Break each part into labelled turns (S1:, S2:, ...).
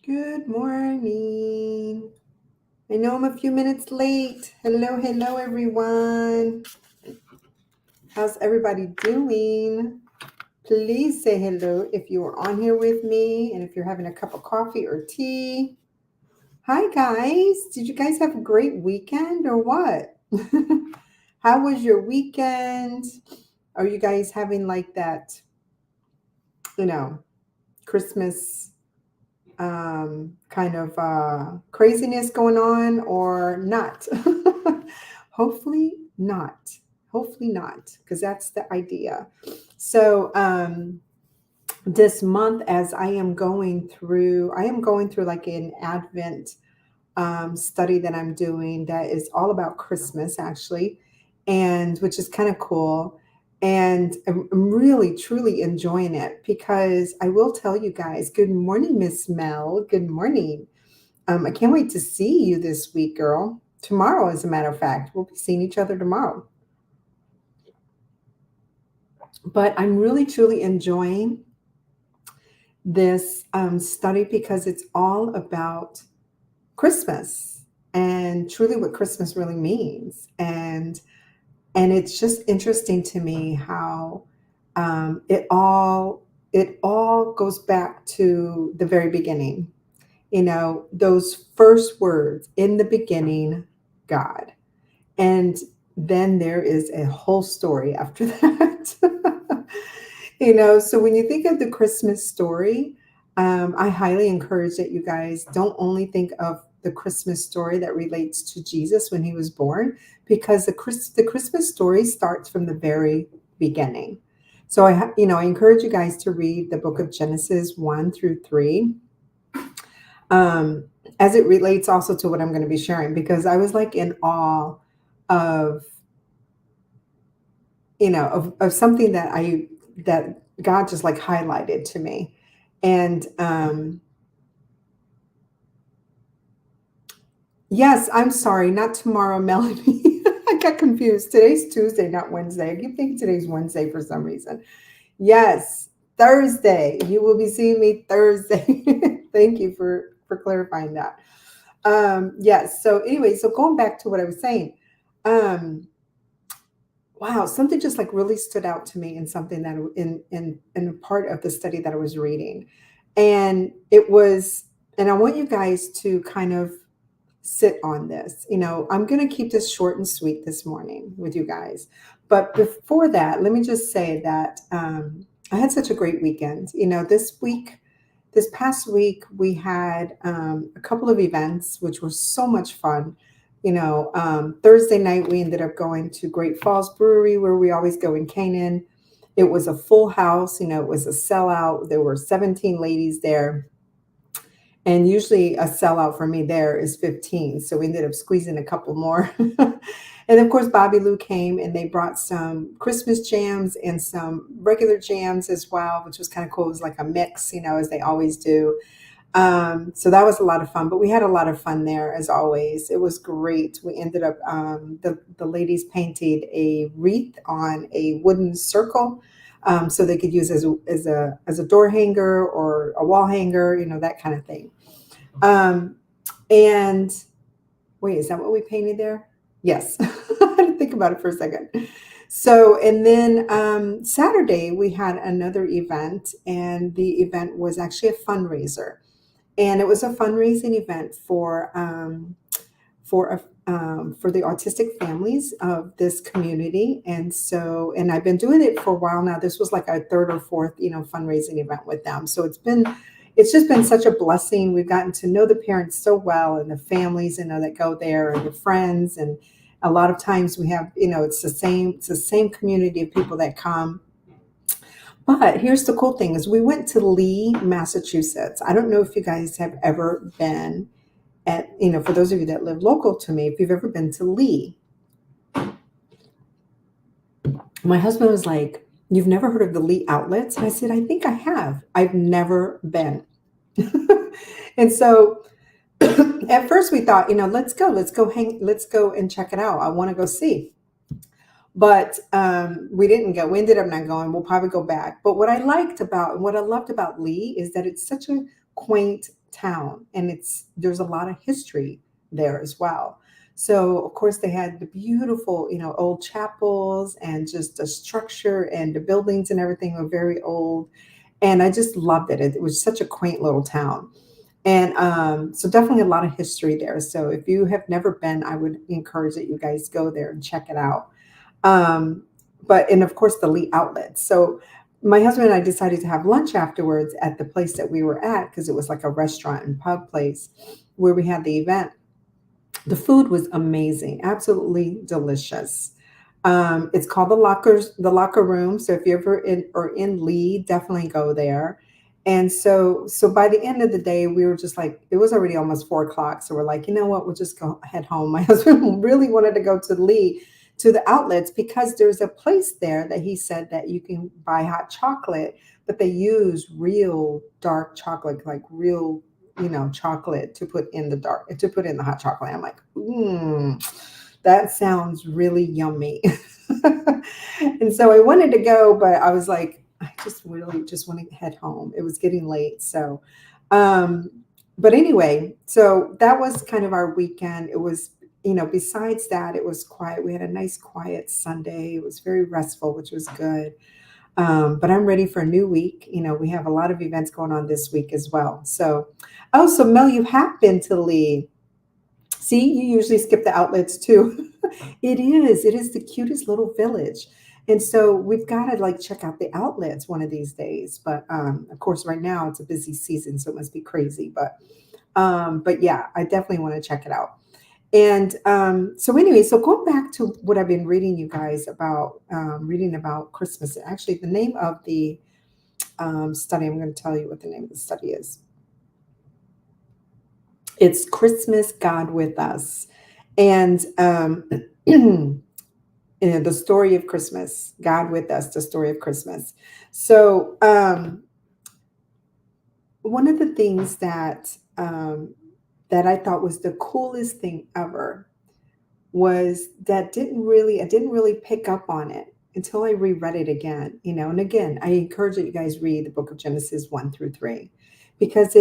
S1: Good morning. I know I'm a few minutes late. Hello, everyone. How's everybody doing? Please say hello if you are on here with me and if you're having a cup of coffee or tea. Hi, guys. Did you guys have a great weekend or what? How was your weekend? Are you guys having like that, you know, Christmas kind of craziness going on or not? Hopefully not. Hopefully not, because that's the idea. So this month, as I am going through like an Advent study that I'm doing that is all about Christmas, actually, and which is kind of cool. And I'm really, truly enjoying it because I will tell you guys, good morning, Miss Mel. Good morning. I can't wait to see you this week, girl. Tomorrow, as a matter of fact, we'll be seeing each other tomorrow. But I'm really, truly enjoying this study because it's all about Christmas and truly what Christmas really means. And it's just interesting to me how it all goes back to the very beginning. Those first words, in the beginning, God. And then there is a whole story after that. So when you think of the Christmas story, I highly encourage that you guys don't only think of the Christmas story that relates to Jesus when he was born, because the Christmas story starts from the very beginning. So I encourage you guys to read the book of Genesis 1 through 3, um, as it relates also to what I'm going to be sharing, because I was like in awe of of something that God just like highlighted to me. And yes, I'm sorry, not tomorrow, Melanie. I got confused. Today's Tuesday, not Wednesday. I keep thinking today's Wednesday for some reason. Yes, Thursday. You will be seeing me Thursday. Thank you for clarifying that. Yes. So anyway, so going back to what I was saying, um, wow, something just like really stood out to me in something that in a part of the study that I was reading. And it was, and I want you guys to kind of sit on this. I'm going to keep this short and sweet this morning with you guys. But before that, let me just say that I had such a great weekend. This past week, we had a couple of events, which were so much fun. Thursday night, we ended up going to Great Falls Brewery, where we always go in Canaan. It was a full house. It was a sellout. There were 17 ladies there. And usually a sellout for me there is 15. So we ended up squeezing a couple more. And of course, Bobby Lou came and they brought some Christmas jams and some regular jams as well, which was kind of cool. It was like a mix, as they always do. So that was a lot of fun, but we had a lot of fun there as always. It was great. We ended up, the ladies painted a wreath on a wooden circle, so they could use as a door hanger or a wall hanger, that kind of thing. Um, and wait, is that what we painted there? Yes. I had to think about it for a second. So, and then Saturday we had another event, and the event was actually a fundraiser, and it was a fundraising event for the autistic families of this community. And I've been doing it for a while now. This was like our third or fourth, fundraising event with them. So it's just been such a blessing. We've gotten to know the parents so well, and the families, that go there, and the friends. And a lot of times we have, it's the same community of people that come. But here's the cool thing is we went to Lee, Massachusetts. I don't know if you guys have ever been for those of you that live local to me, if you've ever been to Lee. My husband was like, "You've never heard of the Lee outlets?" And I said, "I think I have. I've never been." And so at first we thought, let's go and check it out. I want to go see. But we didn't go. We ended up not going. We'll probably go back. But what I loved about Lee is that it's such a quaint town, and there's a lot of history there as well. So of course they had the beautiful, old chapels, and just the structure and the buildings and everything were very old. And I just loved it. It was such a quaint little town. And so definitely a lot of history there. So if you have never been, I would encourage that you guys go there and check it out. Um, and of course the Lee outlets. So my husband and I decided to have lunch afterwards at the place that we were at, because it was like a restaurant and pub place where we had the event. The food was amazing, absolutely delicious. It's called the Locker Room. So if you ever in Lee, definitely go there. And so by the end of the day, we were just like, it was already almost 4 o'clock. So we're like, you know what, we'll just go head home. My husband really wanted to go to Lee, to the outlets, because there's a place there that he said that you can buy hot chocolate, but they use real dark chocolate, like real, chocolate to put in the hot chocolate. I'm like, that sounds really yummy. And so I wanted to go, but I was like, I just really just want to head home. It was getting late. So, um, but anyway, so that was kind of our weekend. It was, besides that, it was quiet. We had a nice, quiet Sunday. It was very restful, which was good. But I'm ready for a new week. We have a lot of events going on this week as well. So, oh, so Mel, you have been to Lee. See, you usually skip the outlets too. It is. It is the cutest little village. And so we've got to like check out the outlets one of these days. But of course, right now it's a busy season, so it must be crazy. But yeah, I definitely want to check it out. And so anyway, so going back to what I've been reading you guys about, reading about Christmas. Actually, the name of the study, I'm going to tell you what the name of the study is. It's Christmas, God with Us. And the story of Christmas, God with Us, the story of Christmas. So one of the things that I thought was the coolest thing ever was that I didn't really pick up on it until I reread it again, and again, I encourage that you guys read the book of Genesis 1 through 3, because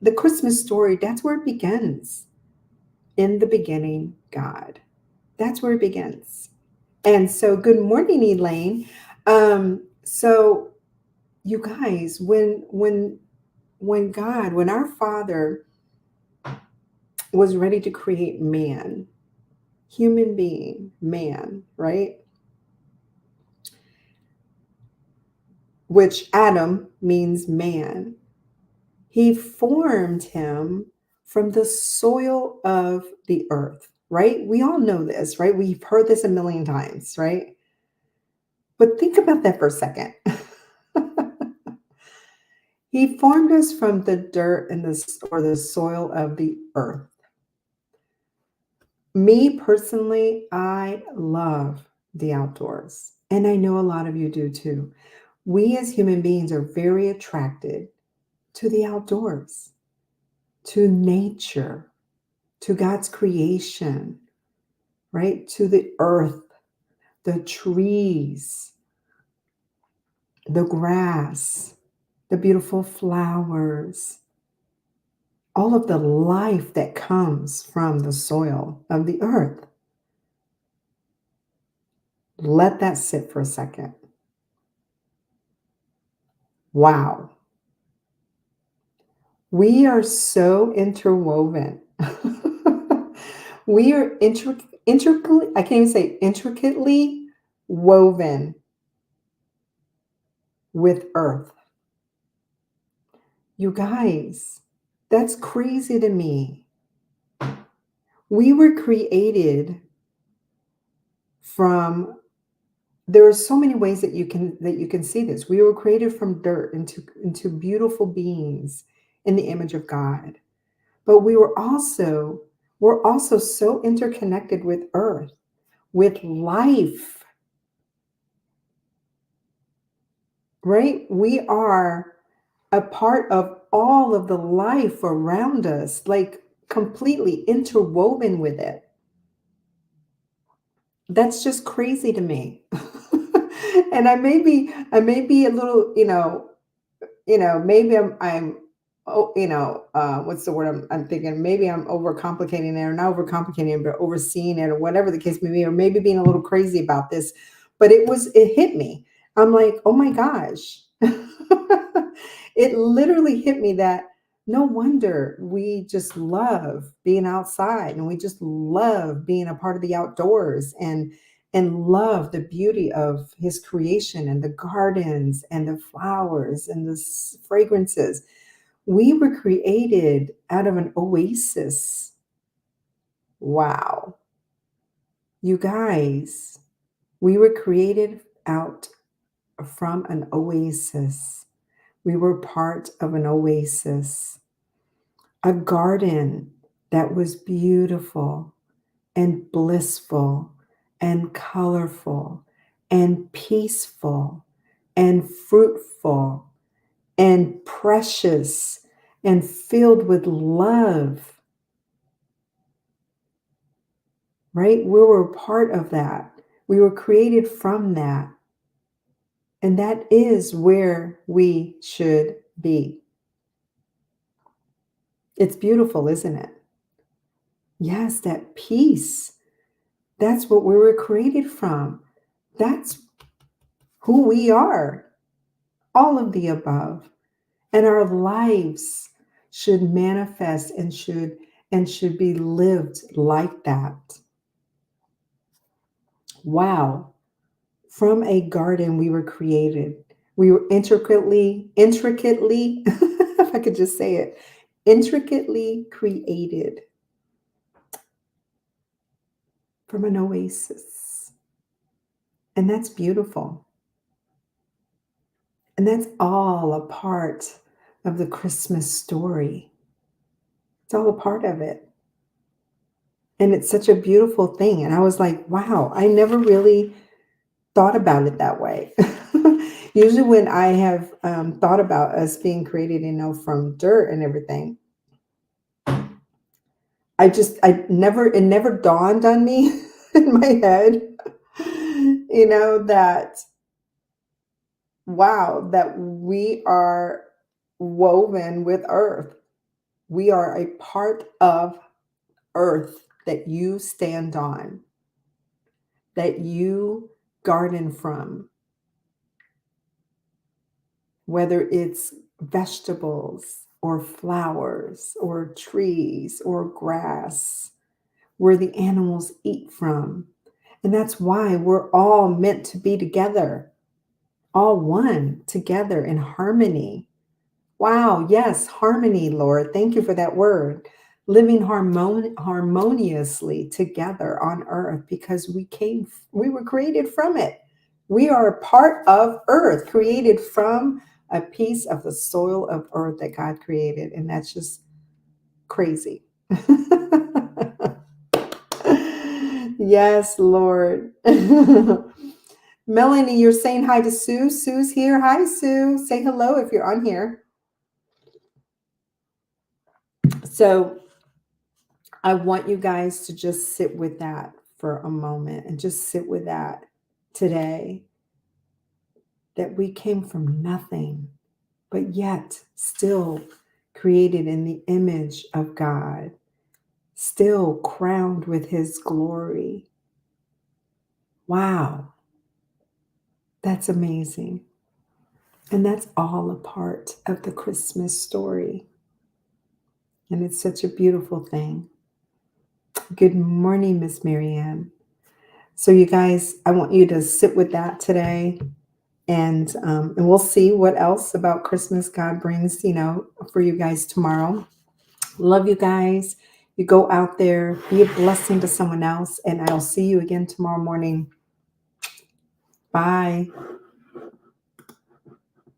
S1: the Christmas story, that's where it begins. In the beginning, God. That's where it begins. And so, good morning, Elaine. So you guys, when our Father was ready to create man, human being, man, right? Which Adam means man. He formed him from the soil of the earth, right? We all know this, right? We've heard this a million times, right? But think about that for a second. He formed us from the dirt or the soil of the earth. Me personally, I love the outdoors. And I know a lot of you do too. We as human beings are very attracted to the outdoors, to nature, to God's creation, right? To the earth, the trees, the grass, the beautiful flowers, all of the life that comes from the soil of the earth. Let that sit for a second. Wow. We are so interwoven. We are intricately, I can't even say intricately woven with earth. You guys, that's crazy to me. We were created from, there are so many ways that you can see this. We were created from dirt into beautiful beings in the image of God. But we're also so interconnected with earth, with life, right? We are a part of all of the life around us, like completely interwoven with it. That's just crazy to me. And I may be a little, maybe I'm oh, what's the word I'm thinking? Maybe I'm overcomplicating it, or not overcomplicating it, but overseeing it, or whatever the case may be, or maybe being a little crazy about this. But it hit me. I'm like, oh my gosh. It literally hit me that no wonder we just love being outside, and we just love being a part of the outdoors, and love the beauty of his creation, and the gardens and the flowers and the fragrances. We were created out of an oasis. Wow. You guys, we were created out from an oasis. We were part of an oasis, a garden that was beautiful and blissful and colorful and peaceful and fruitful and precious and filled with love, right? We were part of that. We were created from that. And that is where we should be. It's beautiful, isn't it? Yes, that peace. That's what we were created from. That's who we are. All of the above. And our lives should manifest and should be lived like that. Wow. From a garden we were created. We were intricately, if I could just say it, intricately created from an oasis. And that's beautiful. And that's all a part of the Christmas story. It's all a part of it. And it's such a beautiful thing. And I was like, wow, I never really thought about it that way. Usually, when I have thought about us being created, from dirt and everything, it never dawned on me in my head, that wow, that we are woven with earth. We are a part of earth that you stand on, that you garden from, whether it's vegetables or flowers or trees or grass, where the animals eat from. And that's why we're all meant to be together, all one together in harmony. Wow, yes, harmony, Lord. Thank you for that word. Living harmoniously together on earth, because we were created from it. We are a part of earth, created from a piece of the soil of earth that God created. And that's just crazy. Yes, Lord. Melanie, you're saying hi to Sue. Sue's here. Hi, Sue. Say hello if you're on here. So I want you guys to just sit with that for a moment, and just sit with that today, that we came from nothing, but yet still created in the image of God, still crowned with his glory. Wow. That's amazing. And that's all a part of the Christmas story. And it's such a beautiful thing. Good morning, Miss Marianne. So you guys, I want you to sit with that today, and we'll see what else about Christmas God brings, for you guys tomorrow. Love you guys. You go out there, be a blessing to someone else, and I'll see you again tomorrow morning. Bye.